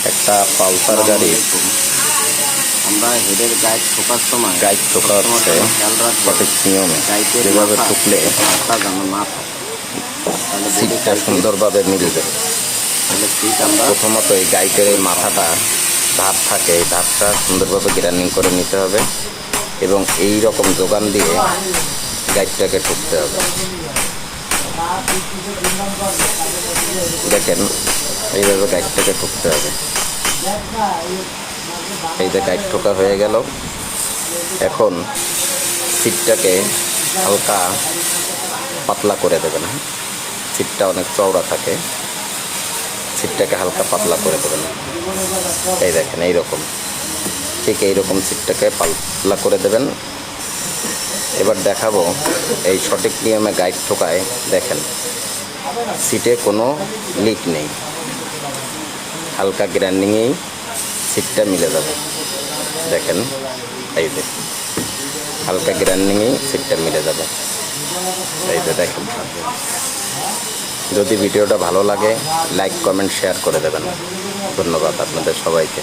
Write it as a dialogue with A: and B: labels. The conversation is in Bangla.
A: একটা পালসার গাড়ি
B: আমরা হেডের গাইড ঠোকার সময়
A: ঠোকা হচ্ছে
B: খেয়াল রাখবো
A: সঠিক নিয়মে,
B: গাইডের
A: যেভাবে ঠুকলে
B: যেন না থাকে, তাহলে
A: সিটটা সুন্দরভাবে মিলবে।
B: তাহলে সিট আমরা
A: প্রথমত এই গাইডের এই মাথাটা ধাপ থাকে, এই ধাপটা সুন্দরভাবে গ্রাইন্ডিং করে নিতে হবে এবং এই রকম যোগান দিয়ে গাইডটাকে ঠুকতে হবে। দেখেন এইভাবে গাইডটাকে ঠুকতে হবে। এই যে গাইড ঠোকা হয়ে গেল। এখন সিটটাকে হালকা পাতলা করে দেবেন। সিটটা অনেক চওড়া থাকে, সিটটাকে হালকা পাতলা করে দেবেন। এই দেখেন এইরকম, ঠিক এইরকম সিটটাকে পাতলা করে দেবেন। এবার দেখাবো এই সঠিক নিয়মে গাইড ঠোকায়। দেখেন সিটে কোনো লিক নেই, হালকা গ্রাইন্ডিংয়েই সিটটা মিলে যাবে। দেখেন এই যে হালকা গ্রাইন্ডিংয়েই সিটটা মিলে যাবে। এই যে দেখেন। যদি ভিডিওটা ভালো লাগে লাইক কমেন্ট শেয়ার করে দেবেন। ধন্যবাদ আপনাদের সবাইকে।